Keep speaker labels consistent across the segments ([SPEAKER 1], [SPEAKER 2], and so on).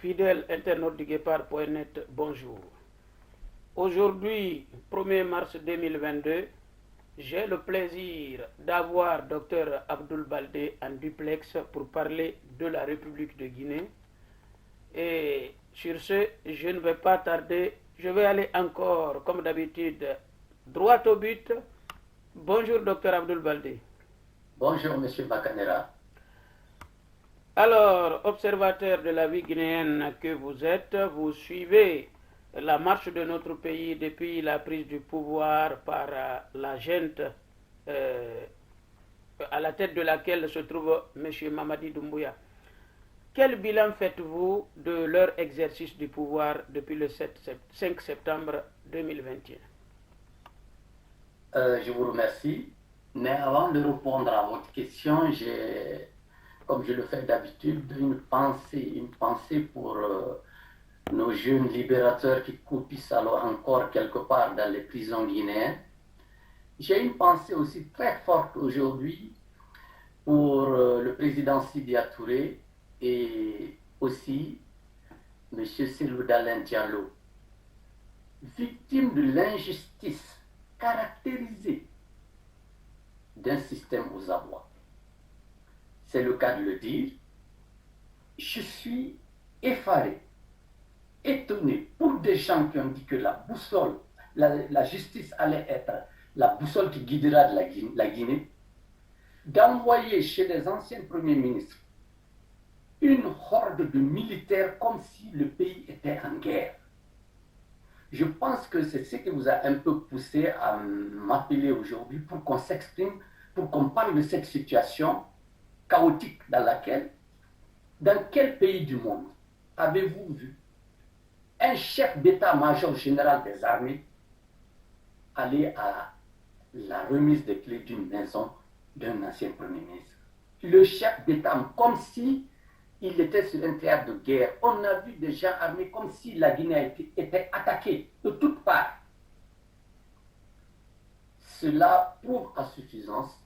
[SPEAKER 1] Fidèles internautes du Guépard.net, bonjour. Aujourd'hui, 1er mars 2022, j'ai le plaisir d'avoir Dr Abdoul Baldé en duplex pour parler de la République de Guinée. Et sur ce, je ne vais pas tarder, je vais aller encore, comme d'habitude, droit au but. Bonjour Dr Abdoul Baldé.
[SPEAKER 2] Bonjour M. Bakanera.
[SPEAKER 1] Alors, observateur de la vie guinéenne que vous êtes, vous suivez la marche de notre pays depuis la prise du pouvoir par la junte à la tête de laquelle se trouve M. Mamadi Doumbouya. Quel bilan faites-vous de leur exercice du pouvoir depuis le 5 septembre 2021?
[SPEAKER 2] Je vous remercie. Mais avant de répondre à votre question, comme je le fais d'habitude, une pensée pour nos jeunes libérateurs qui coupissent alors encore quelque part dans les prisons guinéennes. J'ai une pensée aussi très forte aujourd'hui pour le président Sidia Touré et aussi M. Cellou Dalein Diallo, victime de l'injustice caractérisée d'un système aux abois. C'est le cas de le dire. Je suis effaré, étonné pour des gens qui ont dit que la boussole, la justice allait être la boussole qui guidera la Guinée, d'envoyer chez les anciens premiers ministres une horde de militaires comme si le pays était en guerre. Je pense que c'est ce qui vous a un peu poussé à m'appeler aujourd'hui pour qu'on s'exprime, pour qu'on parle de cette situation chaotique dans quel pays du monde avez-vous vu un chef d'état-major général des armées aller à la remise des clés d'une maison d'un ancien premier ministre? Le chef d'état, comme si il était sur un théâtre de guerre. On a vu des gens armés comme si la Guinée était attaquée de toutes parts. Cela prouve à suffisance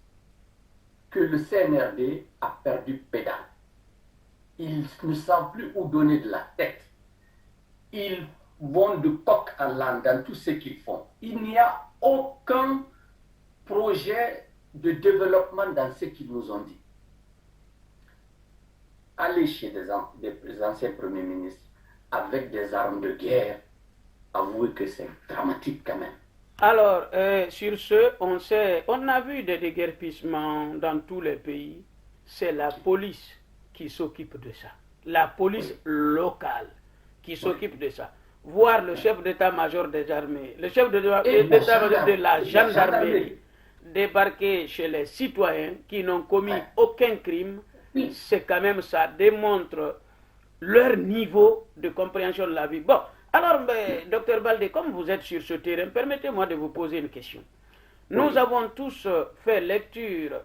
[SPEAKER 2] que le CNRD a perdu pédale. Ils ne savent plus où donner de la tête. Ils vont de coq à l'âne dans tout ce qu'ils font. Il n'y a aucun projet de développement dans ce qu'ils nous ont dit. Aller chez des anciens premiers ministres avec des armes de guerre, avouez que c'est dramatique quand même.
[SPEAKER 1] Alors, sur ce, on a vu des déguerpissements dans tous les pays. C'est la police qui s'occupe de ça. La police locale qui s'occupe de ça. Voir le chef d'état-major des armées, le chef d'état-major de la gendarmerie débarquer chez les citoyens qui n'ont commis aucun crime, c'est quand même, ça démontre leur niveau de compréhension de la vie. Bon, alors, docteur Baldé, comme vous êtes sur ce terrain, permettez-moi de vous poser une question. Nous avons tous fait lecture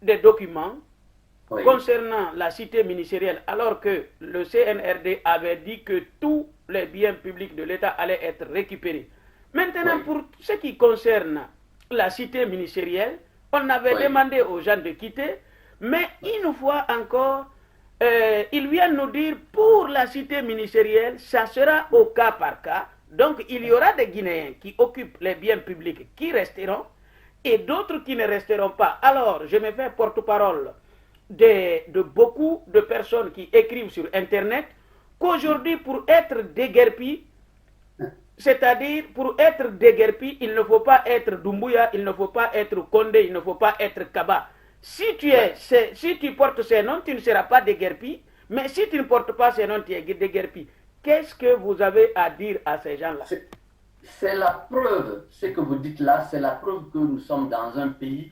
[SPEAKER 1] des documents concernant la cité ministérielle, alors que le CNRD avait dit que tous les biens publics de l'État allaient être récupérés. Maintenant, pour ce qui concerne la cité ministérielle, on avait demandé aux gens de quitter, mais une fois encore, ils viennent nous dire pour la cité ministérielle, ça sera au cas par cas. Donc il y aura des Guinéens qui occupent les biens publics qui resteront et d'autres qui ne resteront pas. Alors je me fais porte-parole de beaucoup de personnes qui écrivent sur Internet qu'aujourd'hui pour être déguerpi, c'est-à-dire pour être déguerpi, il ne faut pas être Doumbouya, il ne faut pas être Condé, il ne faut pas être Kaba. Si tu portes ces noms, tu ne seras pas déguerpi, mais si tu ne portes pas ces noms, tu es déguerpi. Qu'est-ce que vous avez à dire à ces gens-là?
[SPEAKER 2] C'est la preuve, ce que vous dites là, c'est la preuve que nous sommes dans un pays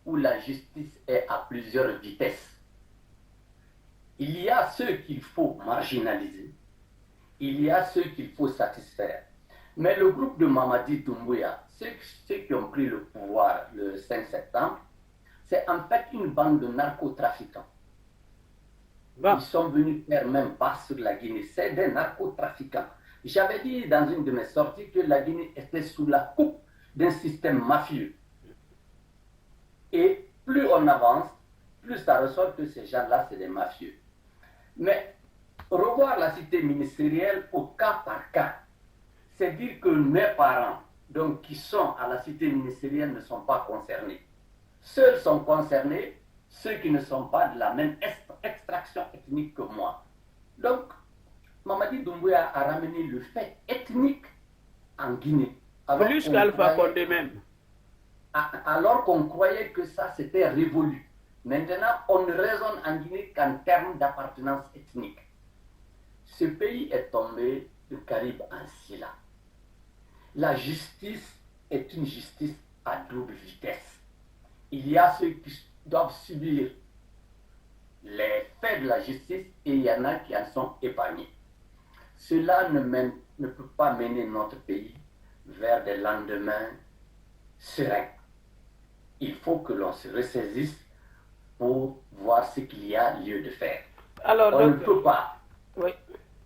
[SPEAKER 2] où la justice est à plusieurs vitesses. Il y a ceux qu'il faut marginaliser, il y a ceux qu'il faut satisfaire. Mais le groupe de Mamadi Doumbouya, ceux qui ont pris le pouvoir le 5 septembre, c'est en fait une bande de narcotrafiquants. Ils sont venus faire même pas sur la Guinée, c'est des narcotrafiquants. J'avais dit dans une de mes sorties que la Guinée était sous la coupe d'un système mafieux. Et plus on avance, plus ça ressort que ces gens-là, c'est des mafieux. Mais revoir la cité ministérielle au cas par cas. C'est dire que mes parents, donc, qui sont à la cité ministérielle, ne sont pas concernés. Seuls sont concernés ceux qui ne sont pas de la même extraction ethnique que moi. Donc, Mamadi Doumbouya a ramené le fait ethnique en Guinée.
[SPEAKER 1] Plus qu'Alpha Condé même.
[SPEAKER 2] Alors qu'on croyait que ça s'était révolu. Maintenant, on ne raisonne en Guinée qu'en termes d'appartenance ethnique. Ce pays est tombé du Caribe en Silla. La justice est une justice à double vitesse. Il y a ceux qui doivent subir les faits de la justice et il y en a qui en sont épargnés. Cela ne peut pas mener notre pays vers des lendemains sereins. Il faut que l'on se ressaisisse pour voir ce qu'il y a lieu de faire.
[SPEAKER 1] Alors,
[SPEAKER 2] on ne peut pas
[SPEAKER 1] oui.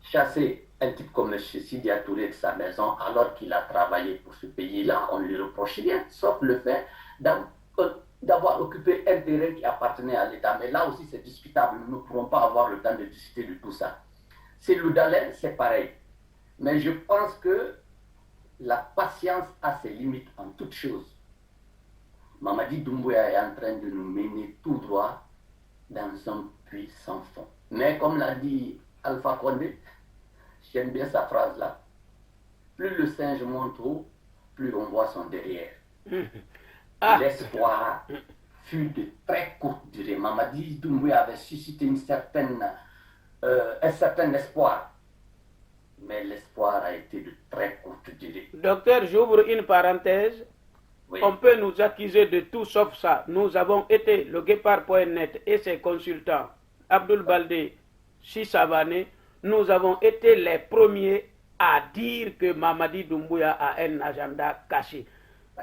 [SPEAKER 2] chasser un type comme M. Sidi Touré de sa maison alors qu'il a travaillé pour ce pays-là. On ne lui reproche rien, sauf le fait d'avoir occupé un terrain qui appartenait à l'État. Mais là aussi, c'est discutable. Nous ne pourrons pas avoir le temps de discuter de tout ça. C'est Loudalen, c'est pareil. Mais je pense que la patience a ses limites en toutes choses. Mamadi Doumbouya est en train de nous mener tout droit dans un puits sans fond. Mais comme l'a dit Alpha Condé, j'aime bien sa phrase-là. Plus le singe monte haut, plus on voit son derrière. L'espoir fut de très courte durée. Mamadi Doumbouya avait suscité un certain espoir. Mais l'espoir a été de très courte durée.
[SPEAKER 1] Docteur, j'ouvre une parenthèse. Oui. On peut nous accuser de tout sauf ça. Nous avons été, le Guépard.net et ses consultants, Abdoul Baldé, Sissavané, nous avons été les premiers à dire que Mamadi Doumbouya a un agenda caché.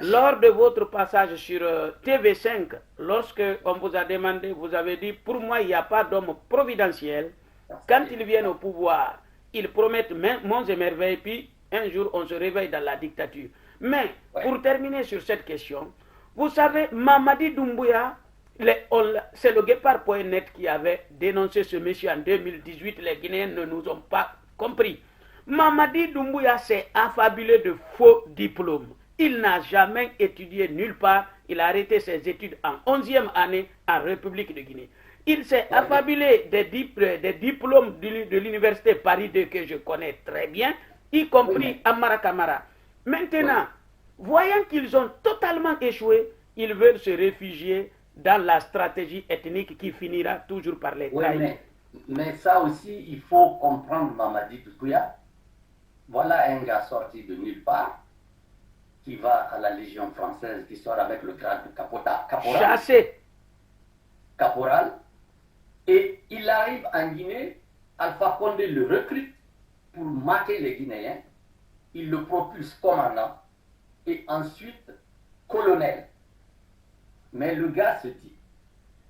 [SPEAKER 1] Lors de votre passage sur TV5, lorsque on vous a demandé, vous avez dit, pour moi, il n'y a pas d'homme providentiel. Quand ils viennent au pouvoir, ils promettent monts et merveilles, puis un jour, on se réveille dans la dictature. Mais, pour terminer sur cette question, vous savez, Mamadi Doumbouya, c'est le Guépard.net qui avait dénoncé ce monsieur en 2018. Les Guinéens ne nous ont pas compris. Mamadi Doumbouya s'est affabulé de faux diplômes. Il n'a jamais étudié nulle part. Il a arrêté ses études en 11e année en République de Guinée. Il s'est affabulé des diplômes de l'université Paris 2 que je connais très bien, y compris Amara Kamara. Maintenant, voyant qu'ils ont totalement échoué, ils veulent se réfugier dans la stratégie ethnique qui finira toujours par les trahir.
[SPEAKER 2] Mais ça aussi, il faut comprendre Mamadi Doumbouya. Voilà un gars sorti de nulle part, qui va à la Légion française, qui sort avec le grade de caporal.
[SPEAKER 1] Chassé.
[SPEAKER 2] Caporal. Et il arrive en Guinée, Alpha Condé le recrute pour mater les Guinéens. Il le propulse commandant et ensuite colonel. Mais le gars se dit,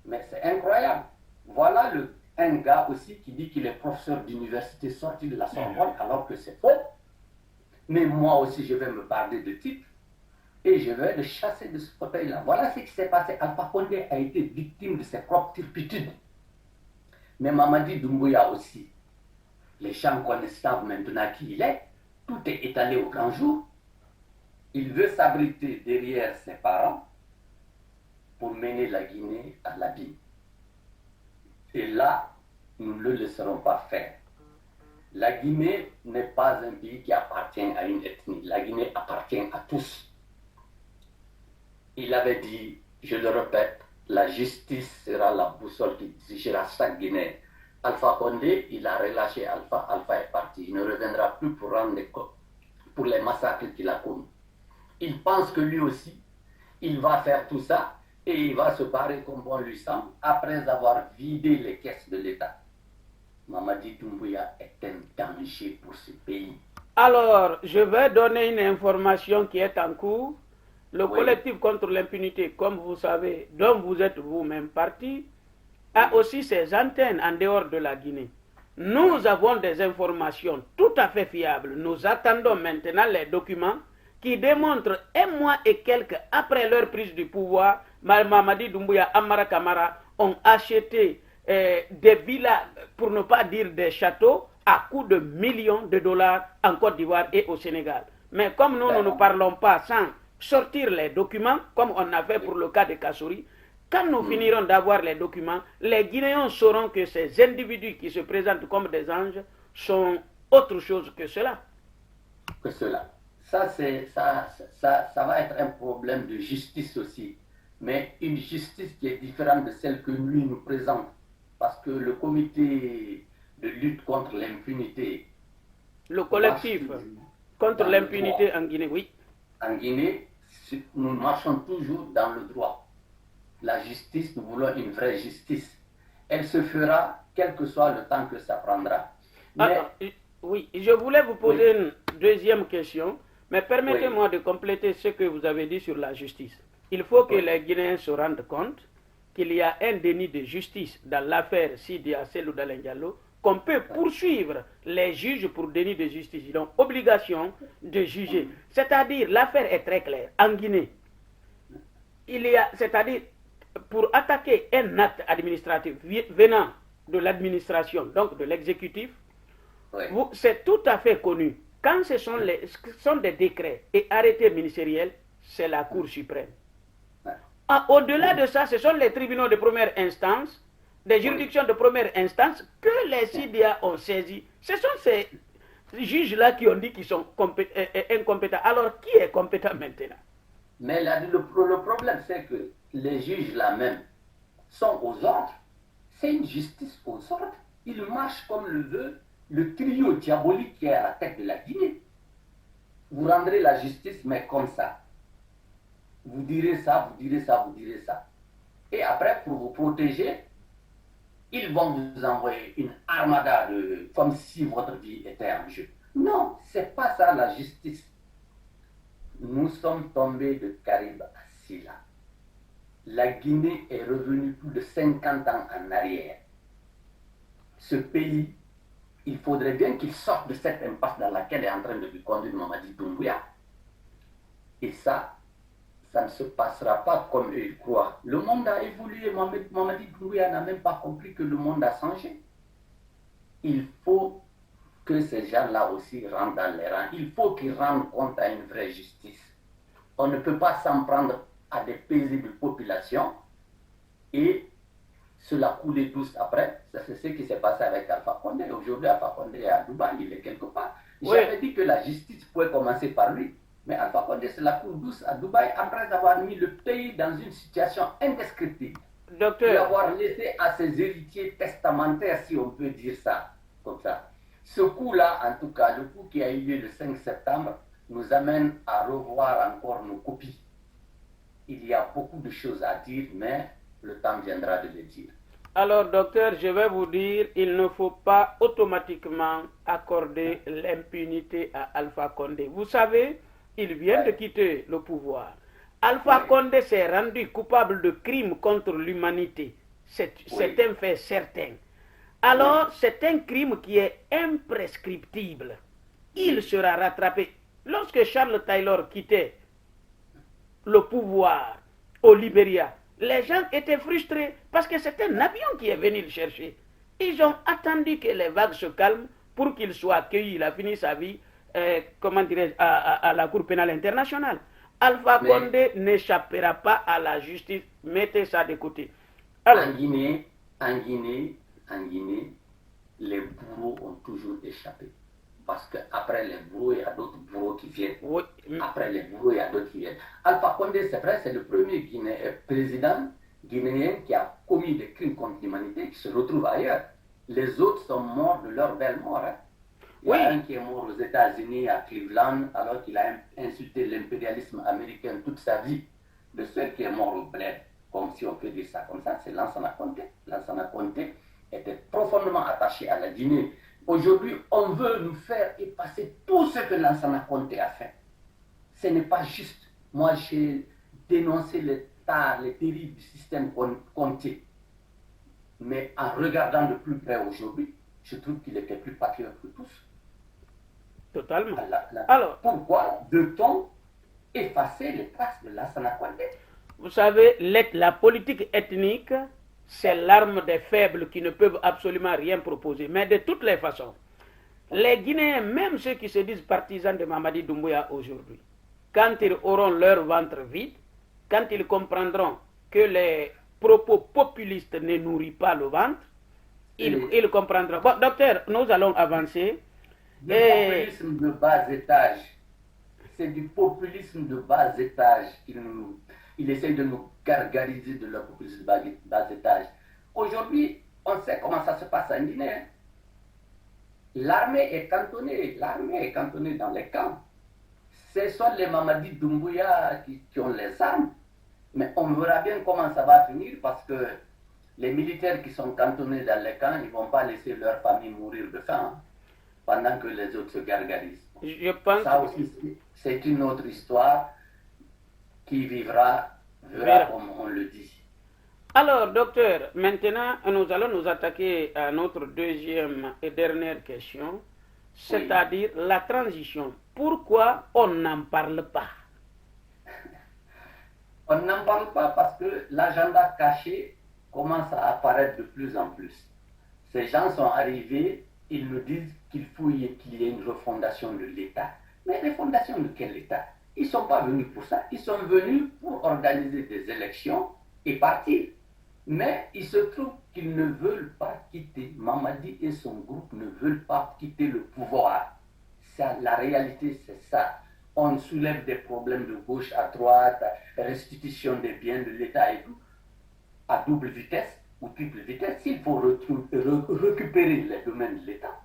[SPEAKER 2] mais c'est incroyable. Voilà un gars aussi qui dit qu'il est professeur d'université sorti de la Sorbonne alors que c'est faux. Mais moi aussi je vais me parler de titre et je vais le chasser de ce fauteuil-là. Voilà ce qui s'est passé. Alpha Condé a été victime de ses propres turpitudes. Mais Mamadi Doumbouya aussi. Les gens connaissent maintenant qui il est. Tout est étalé au grand jour. Il veut s'abriter derrière ses parents pour mener la Guinée à l'abîme. Et là, nous ne le laisserons pas faire. La Guinée n'est pas un pays qui appartient à une ethnie. La Guinée appartient à tous. Il avait dit, je le répète, la justice sera la boussole qui dirigera chaque Guinéen. Alpha Condé, il a relâché Alpha, Alpha est parti. Il ne reviendra plus pour rendre les comptes pour les massacres qu'il a commis. Il pense que lui aussi, il va faire tout ça et il va se barrer comme bon lui semble après avoir vidé les caisses de l'État. Mamadi Doumbouya est un danger pour ce pays.
[SPEAKER 1] Alors, je vais donner une information qui est en cours. Le collectif contre l'impunité, comme vous savez, dont vous êtes vous-même parti, a aussi ses antennes en dehors de la Guinée. Nous avons des informations tout à fait fiables. Nous attendons maintenant les documents qui démontrent un mois et quelques après leur prise du pouvoir, Mamadi Doumbouya, Amara Kamara ont acheté des villas pour ne pas dire des châteaux, à coût de millions de dollars en Côte d'Ivoire et au Sénégal. Mais comme nous ne parlons pas sans sortir les documents, comme on a fait pour le cas de Kassouri, quand nous finirons d'avoir les documents, les Guinéens sauront que ces individus qui se présentent comme des anges sont autre chose que cela.
[SPEAKER 2] Que cela. Ça va être un problème de justice aussi. Mais une justice qui est différente de celle que lui nous présente. Parce que le comité de lutte contre l'impunité.
[SPEAKER 1] Le collectif contre l'impunité en Guinée, oui.
[SPEAKER 2] En Guinée, nous marchons toujours dans le droit. La justice, nous voulons une vraie justice. Elle se fera quel que soit le temps que ça prendra.
[SPEAKER 1] Mais, oui, je voulais vous poser une deuxième question, mais permettez-moi de compléter ce que vous avez dit sur la justice. Il faut que les Guinéens se rendent compte qu'il y a un déni de justice dans l'affaire Sidia Selou Dalein Diallo, qu'on peut poursuivre les juges pour déni de justice. Ils ont obligation de juger. C'est-à-dire, l'affaire est très claire. En Guinée, c'est-à-dire, pour attaquer un acte administratif venant de l'administration, donc de l'exécutif, c'est tout à fait connu. Quand ce sont des décrets et arrêtés ministériels, c'est la Cour suprême. Au-delà de ça, ce sont les tribunaux de première instance, des juridictions de première instance que les CIDIA ont saisi. Ce sont ces juges-là qui ont dit qu'ils sont incompétents. Alors, qui est compétent maintenant?
[SPEAKER 2] Mais le problème, c'est que les juges là même sont aux ordres. C'est une justice aux ordres. Ils marchent comme le veut le trio diabolique qui est à la tête de la Guinée. Vous rendrez la justice, mais comme ça. Vous direz ça, vous direz ça, vous direz ça. Et après, pour vous protéger, ils vont vous envoyer une armada comme si votre vie était en jeu. Non, c'est pas ça la justice. Nous sommes tombés de Caraïbes à Silla. La Guinée est revenue plus de 50 ans en arrière. Ce pays, il faudrait bien qu'il sorte de cette impasse dans laquelle est en train de lui conduire Mamadi Doumbouya. Et ça ne se passera pas comme eux ils croient. Le monde a évolué. Mamadi Doumbouya n'a même pas compris que le monde a changé. Il faut que ces gens-là aussi rentrent dans les rangs. Il faut qu'ils rendent compte à une vraie justice. On ne peut pas s'en prendre à des paisibles populations et cela couler tous après. C'est ce qui s'est passé avec Alpha Condé. Aujourd'hui, Alpha Condé est à Dubaï, il est quelque part. J'avais dit que la justice pouvait commencer par lui. Mais Alpha Condé, c'est la cour douce à Dubaï après avoir mis le pays dans une situation indescriptible.
[SPEAKER 1] Docteur.
[SPEAKER 2] L'avoir laissé à ses héritiers testamentaires, si on peut dire ça, comme ça. Ce coup-là, en tout cas, le coup qui a eu lieu le 5 septembre, nous amène à revoir encore nos copies. Il y a beaucoup de choses à dire, mais le temps viendra de les dire.
[SPEAKER 1] Alors, docteur, je vais vous dire, il ne faut pas automatiquement accorder l'impunité à Alpha Condé. Vous savez, il vient de quitter le pouvoir. Alpha Condé s'est rendu coupable de crimes contre l'humanité. C'est un fait certain. Alors, c'est un crime qui est imprescriptible. Il sera rattrapé. Lorsque Charles Taylor quittait le pouvoir au Libéria, les gens étaient frustrés parce que c'est un avion qui est venu le chercher. Ils ont attendu que les vagues se calment pour qu'il soit accueilli. Il a fini sa vie, à la Cour pénale internationale. Alpha Condé n'échappera pas à la justice. Mettez ça de côté.
[SPEAKER 2] Alors, en Guinée, les bourreaux ont toujours échappé. Parce qu'après les bourreaux, il y a d'autres bourreaux qui viennent.
[SPEAKER 1] Oui.
[SPEAKER 2] Après les bourreaux, il y a d'autres qui viennent. Alpha Condé, c'est vrai, c'est le premier président guinéen qui a commis des crimes contre l'humanité, qui se retrouve ailleurs. Les autres sont morts de leur belle mort. Hein. Il y a un qui est mort aux États-Unis, à Cleveland, alors qu'il a insulté l'impérialisme américain toute sa vie. Le seul qui est mort au bled, comme si on peut dire ça comme ça, c'est Lansana Conté. Lansana Conté était profondément attaché à la Guinée. Aujourd'hui, on veut nous faire effacer tout ce que Lansana Conté a fait. Ce n'est pas juste. Moi, j'ai dénoncé les dérives du système Conté. Mais en regardant de plus près aujourd'hui, je trouve qu'il était plus patriote que tous.
[SPEAKER 1] Totalement.
[SPEAKER 2] Alors, pourquoi veut-on effacer les traces de Lansana Conté?
[SPEAKER 1] Vous savez, la politique ethnique c'est l'arme des faibles qui ne peuvent absolument rien proposer. Mais de toutes les façons, les Guinéens, même ceux qui se disent partisans de Mamadi Doumbouya aujourd'hui, quand ils auront leur ventre vide, quand ils comprendront que les propos populistes ne nourrissent pas le ventre, ils comprendront. Bon, docteur, nous allons avancer.
[SPEAKER 3] Du populisme de bas étage. C'est du populisme de bas étage il essaye de nous gargariser de leur populisme de bas étage. Aujourd'hui, on sait comment ça se passe en Guinée. L'armée est cantonnée dans les camps. Ce sont les Mamadi Doumbouya qui ont les armes. Mais on verra bien comment ça va finir parce que les militaires qui sont cantonnés dans les camps, ils ne vont pas laisser leur famille mourir de faim pendant que les autres se gargarisent.
[SPEAKER 1] Je pense
[SPEAKER 3] ça aussi, c'est une autre histoire qui verra comme on le dit.
[SPEAKER 1] Alors, docteur, maintenant, nous allons nous attaquer à notre deuxième et dernière question, c'est-à-dire la transition. Pourquoi on n'en parle pas?
[SPEAKER 3] On n'en parle pas parce que l'agenda caché commence à apparaître de plus en plus. Ces gens sont arrivés, ils nous disent qu'il y ait une refondation de l'État. Mais refondation de quel État? Ils ne sont pas venus pour ça. Ils sont venus pour organiser des élections et partir. Mais il se trouve qu'ils ne veulent pas quitter. Mamadi et son groupe ne veulent pas quitter le pouvoir. La réalité, c'est ça. On soulève des problèmes de gauche à droite, restitution des biens de l'État et tout, à double vitesse ou triple vitesse. S'il faut récupérer les domaines de l'État,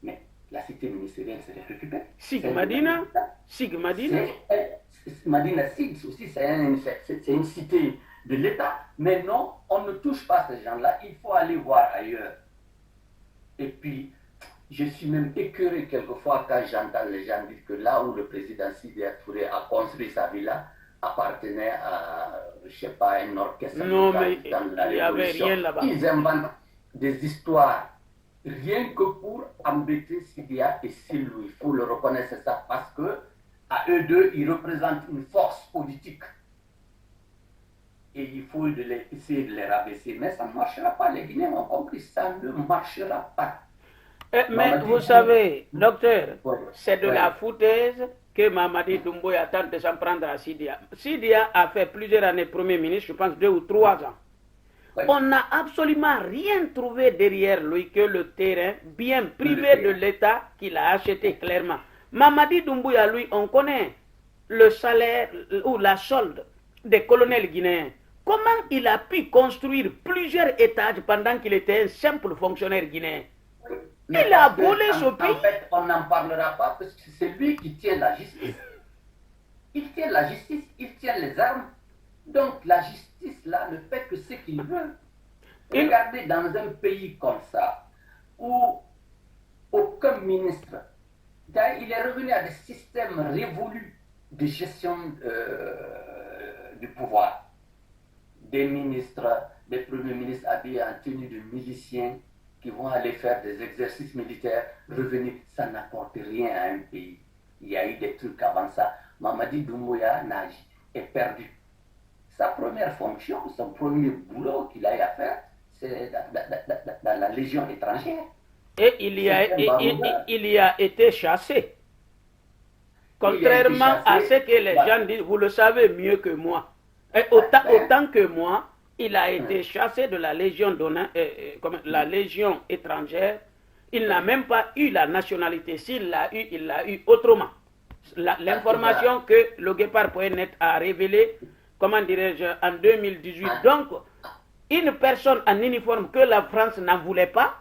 [SPEAKER 3] mais la cité ministérielle, c'est les récupérer.
[SPEAKER 1] Sigmadina,
[SPEAKER 3] Madina Sig aussi, c'est une cité de l'État. Mais non, on ne touche pas ces gens-là. Il faut aller voir ailleurs. Et puis, je suis même écœuré quelquefois quand j'entends les gens dire que là où le président Sidi Touré a construit sa villa appartenait à, je ne sais pas, un orchestre
[SPEAKER 1] non, mais
[SPEAKER 3] dans la
[SPEAKER 1] il n'y avait
[SPEAKER 3] Révolution.
[SPEAKER 1] rien là-bas.
[SPEAKER 3] Ils inventent des histoires rien que pour embêter Sidia et Silou. Il faut le reconnaître, c'est ça, parce que à eux deux, ils représentent une force politique. Et il faut essayer de les rabaisser. Mais ça ne marchera pas. Les Guinéens ont compris, ça ne marchera pas.
[SPEAKER 1] Mais vous savez, docteur, c'est de la foutaise que Mamadi Doumbouya tente de s'en prendre à Sidia. Sidia a fait plusieurs années Premier ministre, je pense 2 ou 3 ans. On n'a absolument rien trouvé derrière lui que le terrain bien privé de l'État qu'il a acheté clairement. Mamadi Doumbouya, lui, on connaît le salaire ou la solde des colonels guinéens. Comment il a pu construire plusieurs étages pendant qu'il était un simple fonctionnaire guinéen?
[SPEAKER 3] Mais
[SPEAKER 1] il a volé ce pays.
[SPEAKER 3] En fait, on n'en parlera pas parce que c'est lui qui tient la justice. Il tient la justice, il tient les armes. Donc la justice, là, ne fait que ce qu'il veut. Regardez dans un pays comme ça, où aucun ministre, il est revenu à des systèmes révolus de gestion du pouvoir. Des ministres, des premiers ministres habillés en tenue de miliciens qui vont aller faire des exercices militaires, revenir, ça n'apporte rien à un pays. Il y a eu des trucs avant ça. Mamadi Doumbouya est perdu. Sa première fonction, son premier boulot qu'il a eu à faire, c'est dans la Légion étrangère.
[SPEAKER 1] Et il y a été chassé. Contrairement à ce que les gens disent, vous le savez mieux que moi. Et autant que moi, il a été chassé de la Légion, la Légion étrangère. Il n'a même pas eu la nationalité. S'il l'a eu, il l'a eu autrement. L'information que le Guépard.net a révélée, comment dirais-je, en 2018. Donc, une personne en uniforme que la France n'en voulait pas,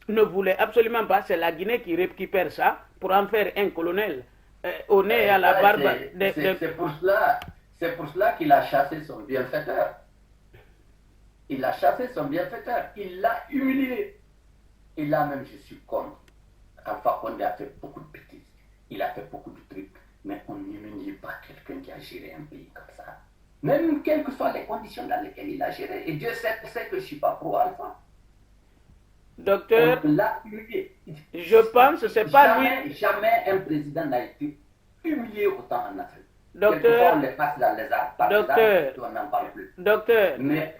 [SPEAKER 1] ne voulait absolument pas, c'est la Guinée qui récupère ça pour en faire un colonel au nez et à la barbe.
[SPEAKER 3] C'est pour cela qu'il a chassé son bienfaiteur. Il a chassé son bienfaiteur. Il l'a humilié. Et là même, je suis contre. Alpha Condé a fait beaucoup de bêtises. Il a fait beaucoup de trucs. Mais on n'humilie pas quelqu'un qui a géré un pays comme ça. Même quelles que soient les conditions dans lesquelles il a géré. Et Dieu sait que je ne suis pas pro-Alpha.
[SPEAKER 1] Docteur, je pense que ce n'est pas lui.
[SPEAKER 3] Jamais un président n'a été humilié autant en Afrique.
[SPEAKER 1] Docteur,
[SPEAKER 3] on les passe dans les arbres.
[SPEAKER 1] Docteur,
[SPEAKER 3] on n'en parle plus.
[SPEAKER 1] Docteur,
[SPEAKER 3] mais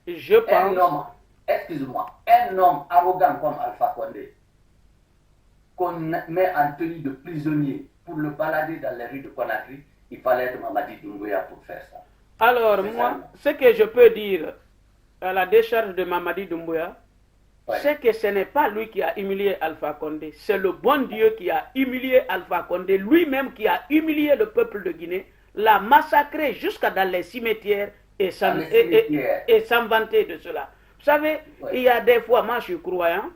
[SPEAKER 1] Je pense...
[SPEAKER 3] Excuse-moi, un homme arrogant comme Alpha Condé, qu'on met en tenue de prisonnier pour le balader dans les rues de Conakry, il fallait être Mamadi Doumbouya pour faire ça.
[SPEAKER 1] Alors, moi, ce que je peux dire à la décharge de Mamadi Doumbouya, c'est que ce n'est pas lui qui a humilié Alpha Condé, c'est le bon Dieu qui a humilié Alpha Condé, lui-même qui a humilié le peuple de Guinée, l'a massacré jusqu'à dans les cimetières et s'en vanter de cela. Vous savez, il y a des fois, moi je suis croyant,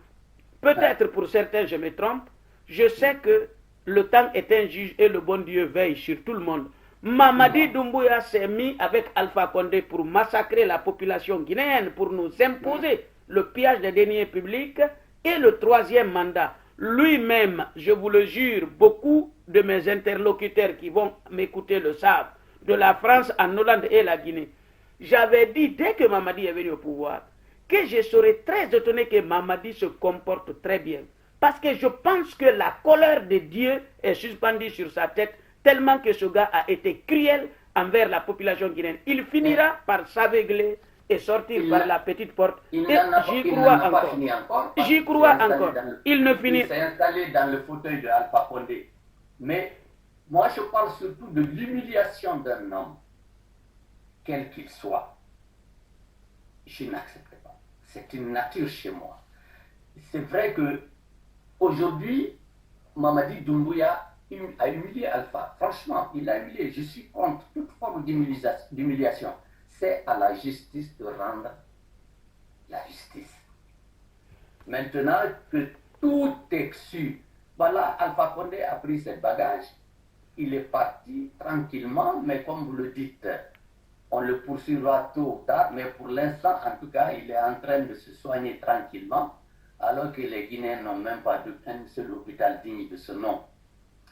[SPEAKER 1] peut-être pour certains je me trompe, je sais que le temps est un juge et le bon Dieu veille sur tout le monde. Mamadi Doumbouya s'est mis avec Alpha Condé pour massacrer la population guinéenne, pour nous imposer le pillage des deniers publics et le troisième mandat. Lui-même, je vous le jure, beaucoup de mes interlocuteurs qui vont m'écouter le savent, de la France en Hollande et la Guinée. J'avais dit, dès que Mamadi est venu au pouvoir, que je serais très étonné que Mamadi se comporte très bien. Parce que je pense que la colère de Dieu est suspendue sur sa tête, tellement que ce gars a été cruel envers la population guinéenne. Il finira par s'aveugler et sortir par la petite porte. Et j'y crois encore. J'y crois encore. Il ne finit.
[SPEAKER 3] Il s'est installé dans le fauteuil de Alpha Condé. Mais moi, je parle surtout de l'humiliation d'un homme, quel qu'il soit. Je n'accepte pas. C'est une nature chez moi. C'est vrai que aujourd'hui, Mamadi Doumbouya a humilié Alpha. Franchement, il a humilié. Je suis contre toute forme d'humiliation. C'est à la justice de rendre la justice. Maintenant que tout est su, voilà, Alpha Condé a pris ses bagages, il est parti tranquillement, mais comme vous le dites, on le poursuivra tôt ou tard, mais pour l'instant, en tout cas, il est en train de se soigner tranquillement, alors que les Guinéens n'ont même pas un seul hôpital digne de ce nom.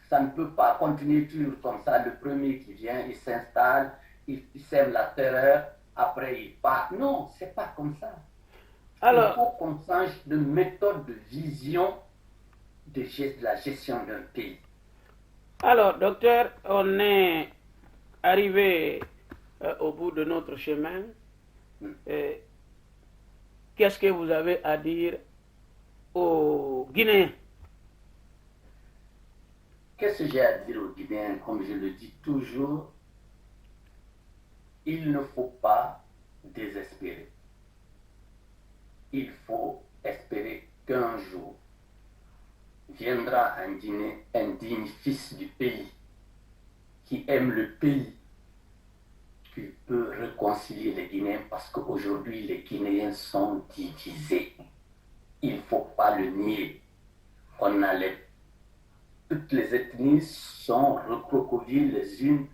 [SPEAKER 3] Ça ne peut pas continuer toujours comme ça. Le premier qui vient, il s'installe, il sème la terreur, après il part. Non, c'est pas comme ça. Alors, il faut qu'on change de méthode, de vision de la gestion d'un pays.
[SPEAKER 1] Alors, docteur, on est arrivé au bout de notre chemin. Qu'est-ce que vous avez à dire aux Guinéens?
[SPEAKER 3] Qu'est-ce que j'ai à dire aux Guinéens? Comme je le dis toujours, il ne faut pas désespérer. Il faut espérer qu'un jour viendra en Guinée un digne fils du pays, qui aime le pays, qui peut réconcilier les Guinéens, parce qu'aujourd'hui les Guinéens sont divisés. Il ne faut pas le nier. Toutes les ethnies sont recroquevillées les unes,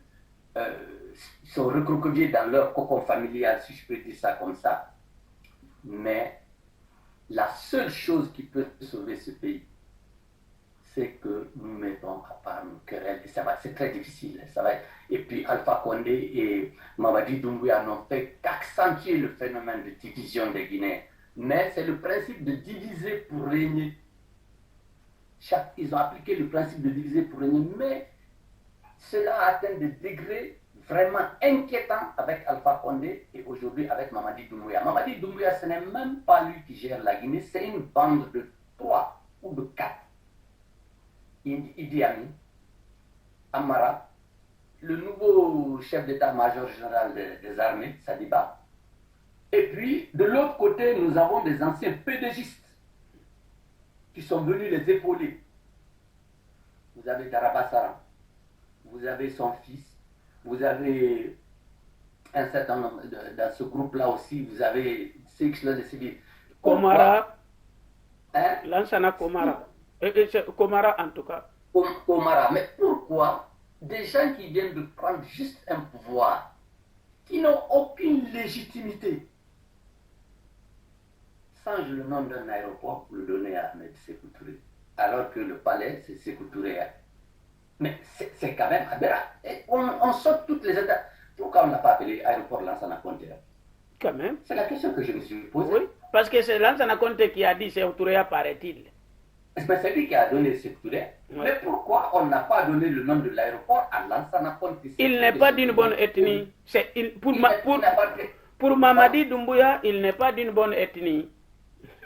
[SPEAKER 3] sont recroquevillées dans leur cocon familial, si je peux dire ça comme ça. Mais la seule chose qui peut sauver ce pays, c'est que nous mettons à part nos querelles. Et c'est très difficile. Et puis Alpha Condé et Mamadi Doumbouya n'ont fait qu'accentuer le phénomène de division des Guinéens. Mais c'est le principe de diviser pour régner. Ils ont appliqué le principe de diviser pour régner, mais cela a atteint des degrés vraiment inquiétants avec Alpha Condé et aujourd'hui avec Mamadi Doumbouya. Mamadi Doumbouya, ce n'est même pas lui qui gère la Guinée, c'est une bande de 3 ou de 4. Idi Amin, Amara, le nouveau chef d'état-major général des armées, Sadiba. Et puis, de l'autre côté, nous avons des anciens pédégistes qui sont venus les épauler. Vous avez Darabassaran, vous avez son fils, vous avez un certain nombre, dans ce groupe-là aussi, vous avez ceux qui sont des civils.
[SPEAKER 1] Komara, hein? Lansana Komara. Komara en tout cas.
[SPEAKER 3] Komara, mais pourquoi des gens qui viennent de prendre juste un pouvoir, qui n'ont aucune légitimité, change le nom d'un aéroport pour le donner à Ahmed Sékou Touré, alors que le palais, c'est Sékou Touré. Mais c'est quand même aberrant. On saute toutes les étapes. Pourquoi on n'a pas appelé aéroport Lansana Conté?
[SPEAKER 1] Quand même.
[SPEAKER 3] C'est la question que je me suis posée.
[SPEAKER 1] Oui, parce que c'est Lansana Conté qui a dit Sékou Touré, paraît-il.
[SPEAKER 3] C'est lui qui a donné Sékou Touré. Oui. Mais pourquoi on n'a pas donné le nom de l'aéroport à Lansana Conté?
[SPEAKER 1] Il n'est pas d'une bonne ethnie. Pour Mamadi Doumbouya, il n'est pas d'une bonne ethnie.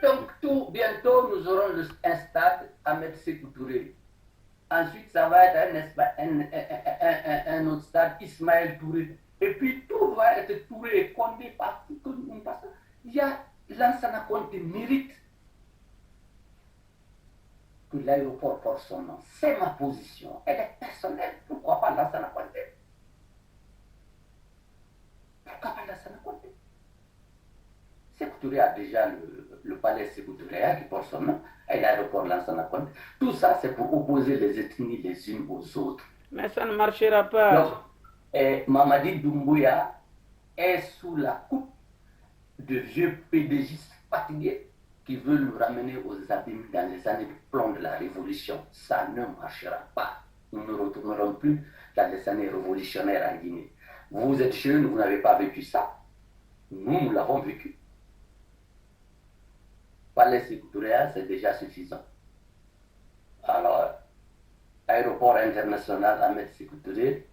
[SPEAKER 3] Donc, bientôt, nous aurons un stade Ahmed Sékou Touré. Ensuite, ça va être un autre stade Ismaël Touré. Et puis, tout va être Touré et Condé partout. Il y a Lansana Conté mérite que l'aéroport porte son nom. C'est ma position. Elle est personnelle. Pourquoi pas Lansana Conté? Pourquoi pas Lansana Conté? Sékou Touré a déjà le palais Sékou Touré qui porte son nom et l'aéroport Lansana Conté. Tout ça, c'est pour opposer les ethnies les unes aux autres.
[SPEAKER 1] Mais ça ne marchera pas.
[SPEAKER 3] Donc, Mamadi Doumbouya est sous la coupe de vieux pédégistes fatigués qui veulent nous ramener aux abîmes dans les années de plomb de la révolution. Ça ne marchera pas. Nous ne retournerons plus dans les années révolutionnaires en Guinée. Vous êtes jeunes, vous n'avez pas vécu ça. Nous l'avons vécu. Palais Sékou Touré, c'est déjà suffisant. Alors, aéroport international Ahmed Sékou Touré,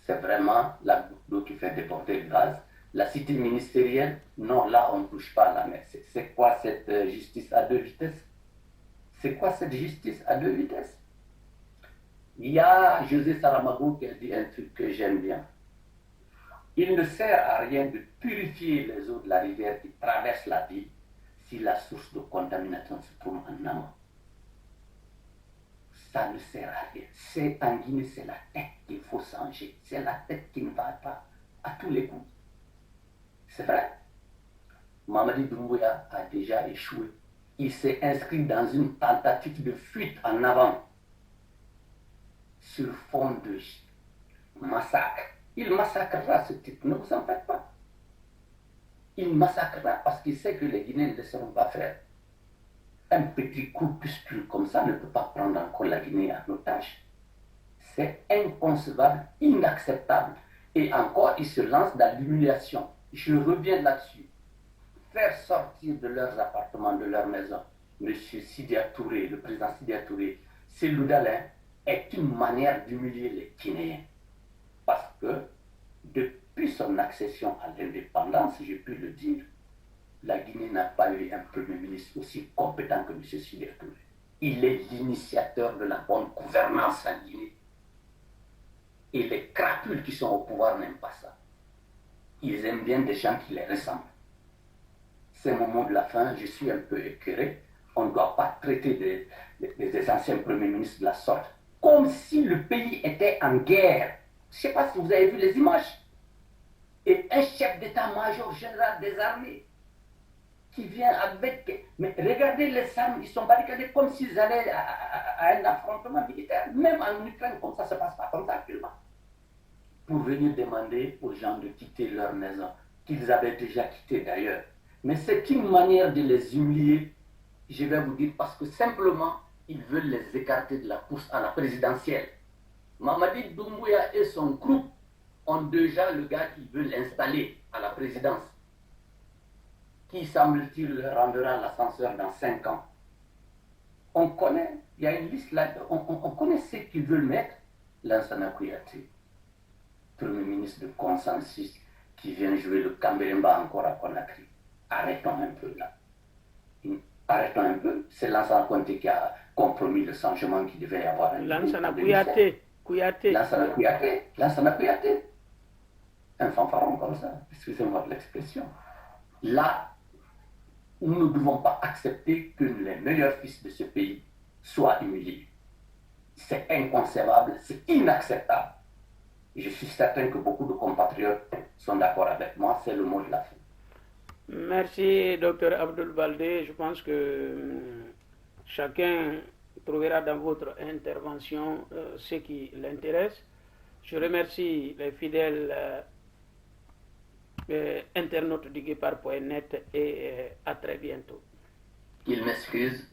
[SPEAKER 3] c'est vraiment la goutte d'eau qui fait déborder le gaz. La cité ministérielle, non, là, on ne touche pas à la mer. C'est quoi cette justice à deux vitesses? C'est quoi cette justice à deux vitesses? Il y a José Saramago qui a dit un truc que j'aime bien. Il ne sert à rien de purifier les eaux de la rivière qui traverse la ville si la source de contamination se trouve en amont. Ça ne sert à rien. En Guinée, c'est la tête qu'il faut changer. C'est la tête qui ne va pas à tous les coups. C'est vrai. Mamadi Doumbouya a déjà échoué. Il s'est inscrit dans une tentative de fuite en avant sur fond de massacre. Il massacrera ce type, ne vous en faites pas. Il massacrera parce qu'il sait que les Guinéens ne seront pas frères. Un petit groupuscule comme ça ne peut pas prendre encore la Guinée en otage. C'est inconcevable, inacceptable. Et encore, ils se lancent dans l'humiliation. Je reviens là-dessus. Faire sortir de leurs appartements, de leurs maisons, M. Sidia Touré, le président Sidia Touré, Cellou Dalein, est une manière d'humilier les Guinéens. Parce que depuis son accession à l'indépendance, j'ai pu le dire, la Guinée n'a pas eu un premier ministre aussi compétent que M. Sidia Touré. Il est l'initiateur de la bonne gouvernance en Guinée. Et les crapules qui sont au pouvoir n'aiment pas ça. Ils aiment bien des gens qui les ressemblent. C'est le moment de la fin, je suis un peu écœuré. On ne doit pas traiter des anciens premiers ministres de la sorte. Comme si le pays était en guerre. Je ne sais pas si vous avez vu les images. Et un chef d'état-major général des armées qui vient avec... Mais regardez les armes, ils sont barricadés comme s'ils allaient à un affrontement militaire. Même en Ukraine, comme ça ne se passe pas comme ça actuellement. Pour venir demander aux gens de quitter leur maison, qu'ils avaient déjà quitté d'ailleurs. Mais c'est une manière de les humilier, je vais vous dire, parce que simplement, ils veulent les écarter de la course à la présidentielle. Mamadi Doumbouya et son groupe ont déjà le gars qui veut l'installer à la présidence, qui semble-t-il leur rendra l'ascenseur dans 5 ans. On connaît, il y a une liste là, on connaît ce qu'ils veulent mettre. Lansana Kouyaté, Premier ministre de consensus, qui vient jouer le Kambéremba encore à Conakry. Arrêtons un peu là. Arrêtons un peu. C'est Lansana Conté qui a compromis le changement qu'il devait y avoir.
[SPEAKER 1] Lansana Kouyaté.
[SPEAKER 3] Lansana Kouyaté. Un fanfaron comme ça. Excusez-moi de l'expression. Là, nous ne devons pas accepter que les meilleurs fils de ce pays soient humiliés. C'est inconcevable, c'est inacceptable. Je suis certain que beaucoup de compatriotes sont d'accord avec moi. C'est le mot de la fin.
[SPEAKER 1] Merci, Dr Abdoul Baldé. Je pense que chacun trouvera dans votre intervention ce qui l'intéresse. Je remercie les fidèles internautes du Guépard.net et à très bientôt.
[SPEAKER 3] Il m'excuse.